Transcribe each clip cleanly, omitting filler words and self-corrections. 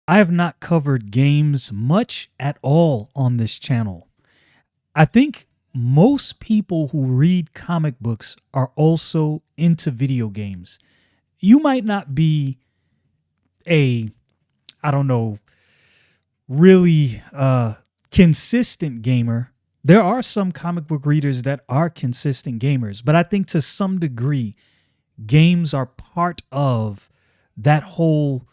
I have not covered games much at all on this channel. I think most people who read comic books are also into video games. You might not be a, I don't know, really consistent gamer. There are some comic book readers that are consistent gamers, but I think to some degree, games are part of that whole,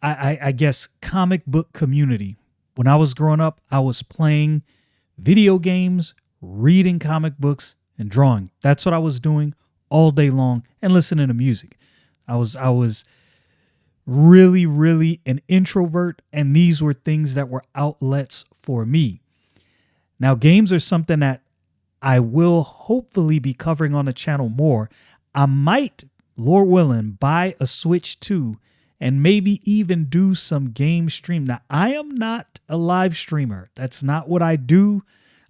I guess, comic book community. When I was growing up, I was playing video games, reading comic books, and drawing. That's what I was doing all day long and listening to music. I was really, really an introvert, and these were things that were outlets for me. Now, games are something that I will hopefully be covering on the channel more. I might, Lord willing, buy a Switch 2 and maybe even do some game stream. Now, I am not a live streamer. That's not what I do.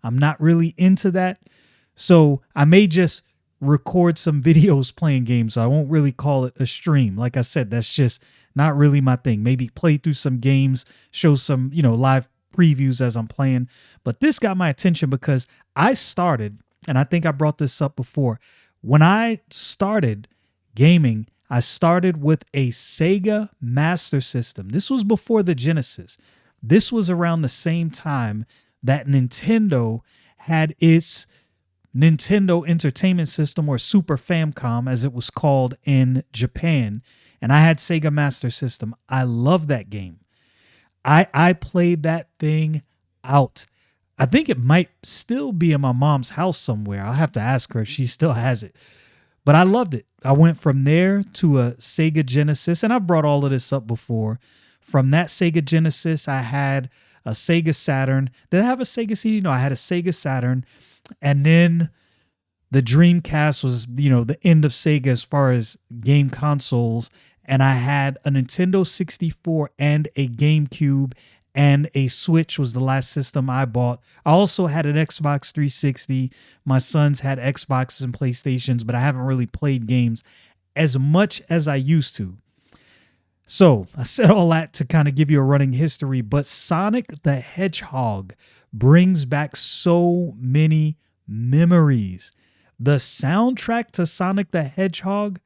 I'm not really into that. So I may just record some videos playing games. So I won't really call it a stream. Like I said, that's just not really my thing. Maybe play through some games, show some, live previews as I'm playing. But this got my attention because I started, and I think I brought this up before. When I started gaming, I started with a Sega Master System. This was before the Genesis. This was around the same time that Nintendo had its Nintendo Entertainment System, or Super Famicom as it was called in Japan. And I had Sega Master System. I love that game. I played that thing out. I think it might still be in my mom's house somewhere. I'll have to ask her if she still has it. But I loved it. I went from there to a Sega Genesis, and I've brought all of this up before. From that Sega Genesis, I had a Sega Saturn. Did I have a Sega CD? No, I had a Sega Saturn. And then the Dreamcast was, the end of Sega as far as game consoles. And I had a Nintendo 64 and a GameCube, and a Switch was the last system I bought. I also had an Xbox 360. My sons had Xboxes and PlayStations, but I haven't really played games as much as I used to. So I said all that to kind of give you a running history, but Sonic the Hedgehog brings back so many memories. The soundtrack to Sonic the Hedgehog,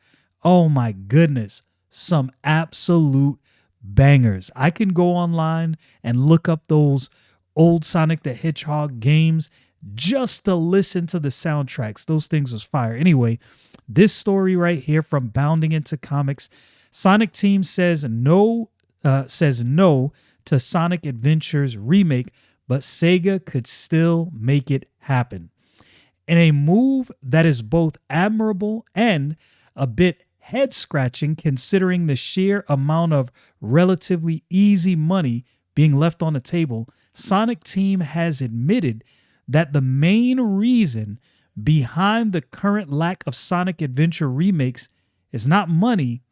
oh my goodness, some absolute bangers. I can go online and look up those old Sonic the Hedgehog games just to listen to the soundtracks. Those things was fire. Anyway, this story right here from Bounding Into Comics, Sonic Team says no to Sonic Adventures remake, but Sega could still make it happen. In a move that is both admirable and a bit head-scratching considering the sheer amount of relatively easy money being left on the table, Sonic Team has admitted that the main reason behind the current lack of Sonic Adventure remakes is not money,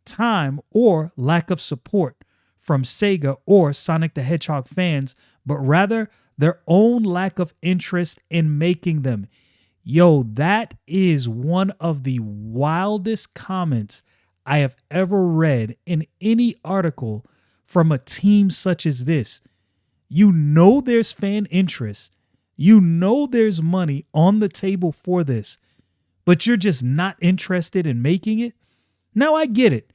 time, or lack of support from Sega or Sonic the Hedgehog fans, but rather their own lack of interest in making them. Yo, that is one of the wildest comments I have ever read in any article from a team such as this. You know there's fan interest. You know there's money on the table for this, but you're just not interested in making it. Now I get it.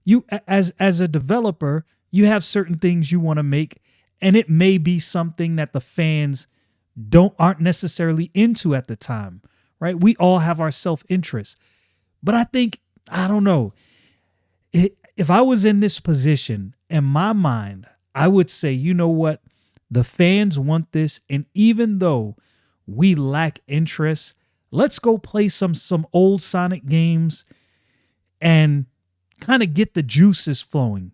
You as a developer, you have certain things you want to make, and it may be something that the fans aren't necessarily into at the time, right? We all have our self-interest. But I think, I don't know, if I was in this position, in my mind, I would say, you know what? The fans want this, and even though we lack interest, let's go play some old Sonic games and kind of get the juices flowing.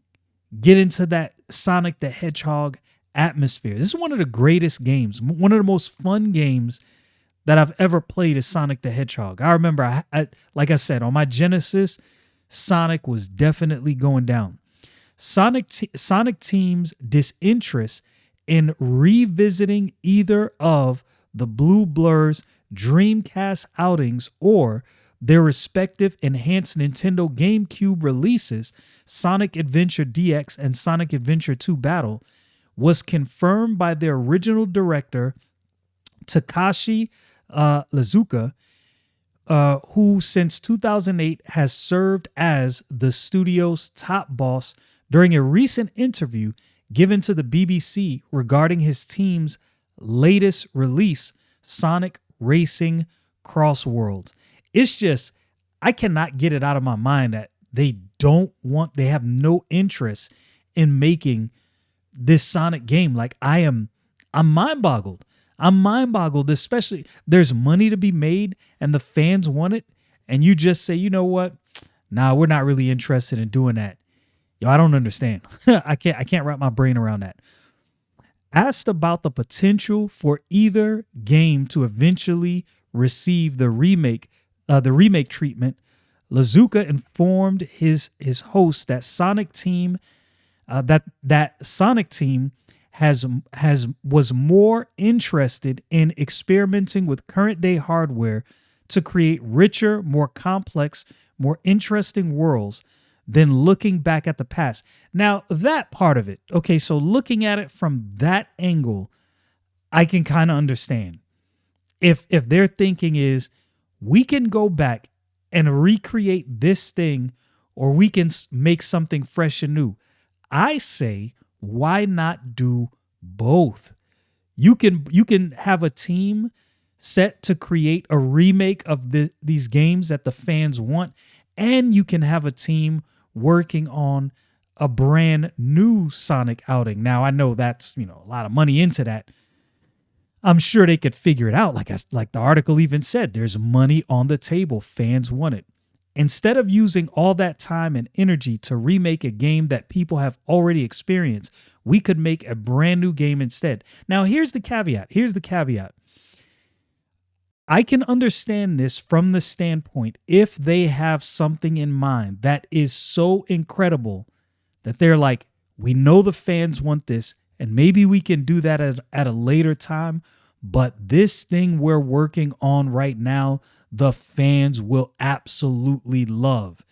Get into that Sonic the Hedgehog atmosphere. This is one of the greatest games, one of the most fun games that I've ever played is Sonic the Hedgehog. I remember, like I said, on my Genesis, Sonic was definitely going down. Sonic Team's disinterest in revisiting either of the Blue Blur's Dreamcast outings or their respective enhanced Nintendo GameCube releases, Sonic Adventure DX and Sonic Adventure 2 Battle, was confirmed by their original director, Takashi Iizuka, who since 2008 has served as the studio's top boss during a recent interview given to the BBC regarding his team's latest release, Sonic Racing Cross Worlds. It's just, I cannot get it out of my mind that they have no interest in making this Sonic game. Like I'm mind boggled. I'm mind boggled, especially there's money to be made and the fans want it. And you just say, you know what? Nah, we're not really interested in doing that. Yo, I don't understand. I can't wrap my brain around that. Asked about the potential for either game to eventually receive the remake treatment, Lazuka informed his host that Sonic Team has was more interested in experimenting with current day hardware to create richer, more complex, more interesting worlds than looking back at the past. Now, that part of it, okay, so looking at it from that angle, I can kind of understand. If their thinking is we can go back and recreate this thing or we can make something fresh and new. I say, why not do both? You can have a team set to create a remake of these games that the fans want, and you can have a team working on a brand new Sonic outing. Now I know that's a lot of money into that. I'm sure they could figure it out. Like the article even said, there's money on the table. Fans want it. Instead of using all that time and energy to remake a game that people have already experienced, we could make a brand new game instead. Now, here's the caveat. I can understand this from the standpoint if they have something in mind that is so incredible that they're like, we know the fans want this, and maybe we can do that at a later time. But this thing we're working on right now, the fans will absolutely love.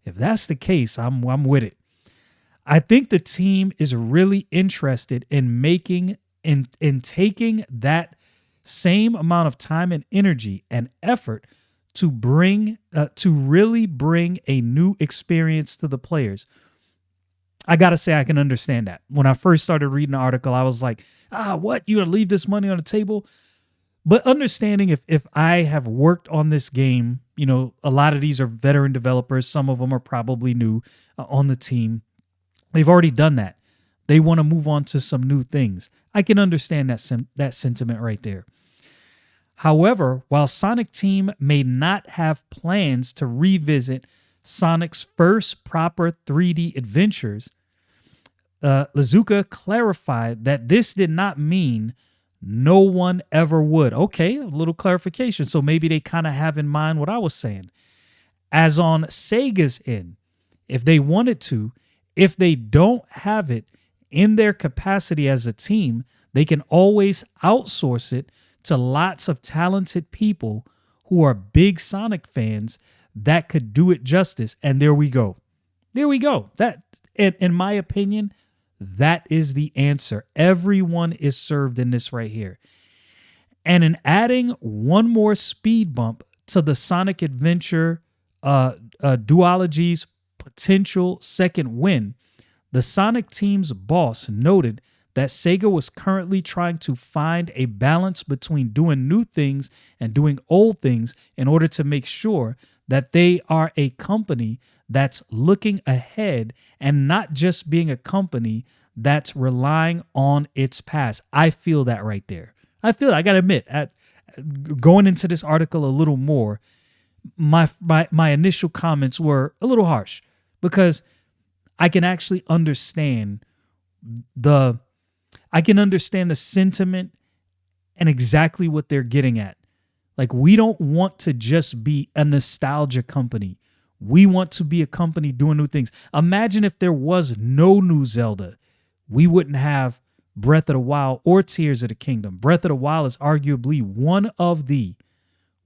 If that's the case, I'm with it. I think the team is really interested in making in taking that same amount of time and energy and effort to really bring a new experience to the players. I gotta say, I can understand that. When I first started reading the article, I was like, what? You gonna leave this money on the table? But understanding if I have worked on this game, a lot of these are veteran developers. Some of them are probably new on the team. They've already done that. They want to move on to some new things. I can understand that sentiment right there. However, while Sonic Team may not have plans to revisit Sonic's first proper 3D adventures, Lazuka clarified that this did not mean no one ever would. Okay, a little clarification. So maybe they kind of have in mind what I was saying. As on Sega's end, if they wanted to, if they don't have it in their capacity as a team, they can always outsource it to lots of talented people who are big Sonic fans that could do it justice. And there we go. There we go. That, in my opinion, that is the answer. Everyone is served in this right here. And in adding one more speed bump to the Sonic Adventure duology's potential second win, the Sonic team's boss noted that Sega was currently trying to find a balance between doing new things and doing old things in order to make sure that they are a company that's looking ahead and not just being a company that's relying on its past. I feel that right there. I gotta admit, going into this article a little more, my initial comments were a little harsh because I can actually understand the sentiment and exactly what they're getting at. Like, we don't want to just be a nostalgia company. We want to be a company doing new things. Imagine if there was no new Zelda. We wouldn't have Breath of the Wild or Tears of the Kingdom. Breath of the Wild is arguably one of the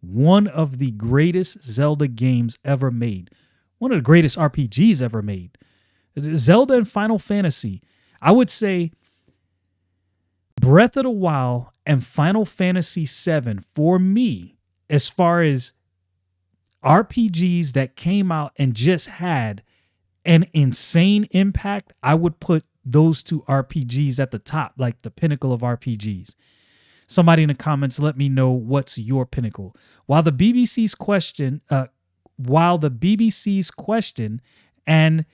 one of the greatest Zelda games ever made, one of the greatest RPGs ever made. Zelda and Final Fantasy. I would say Breath of the Wild and Final Fantasy VII for me, as far as RPGs that came out and just had an insane impact, I would put those two RPGs at the top, like the pinnacle of RPGs. Somebody in the comments, let me know what's your pinnacle. While the BBC's question and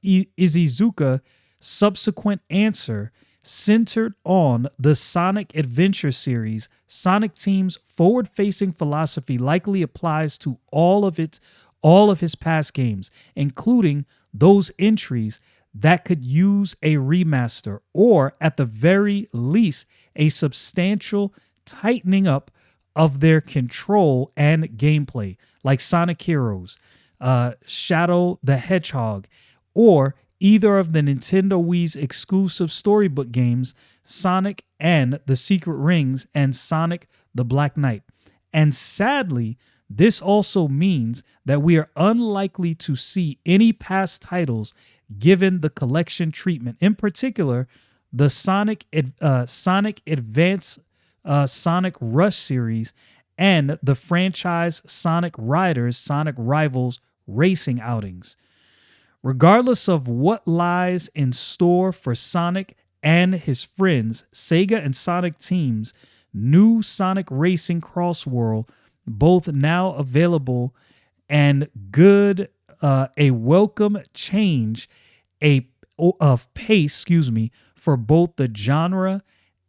Iizuka subsequent answer centered on the Sonic Adventure series, Sonic Team's forward-facing philosophy likely applies to all of his past games, including those entries that could use a remaster or at the very least a substantial tightening up of their control and gameplay, like Sonic Heroes, Shadow the Hedgehog, or either of the Nintendo Wii's exclusive storybook games, Sonic and the Secret Rings and Sonic the Black Knight. And sadly, this also means that we are unlikely to see any past titles given the collection treatment. In particular, the Sonic Advance Sonic Rush series and the franchise Sonic Riders, Sonic Rivals racing outings. Regardless of what lies in store for Sonic and his friends, Sega and Sonic Team's new Sonic Racing Crossworld, both now available and good, a welcome change of pace, for both the genre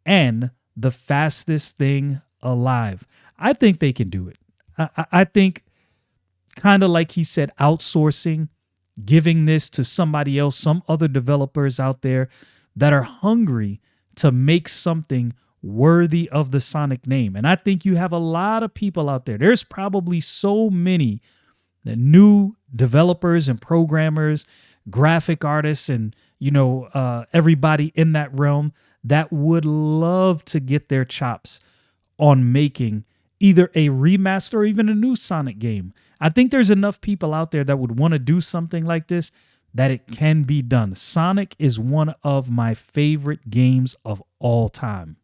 and the fastest thing alive. I think they can do it. I think, kind of like he said, outsourcing, giving this to somebody else, some other developers out there that are hungry to make something worthy of the Sonic name. And I think you have a lot of people out there. There's probably so many new developers and programmers, graphic artists, and everybody in that realm that would love to get their chops on making either a remaster or even a new Sonic game. I think there's enough people out there that would want to do something like this that it can be done. Sonic is one of my favorite games of all time.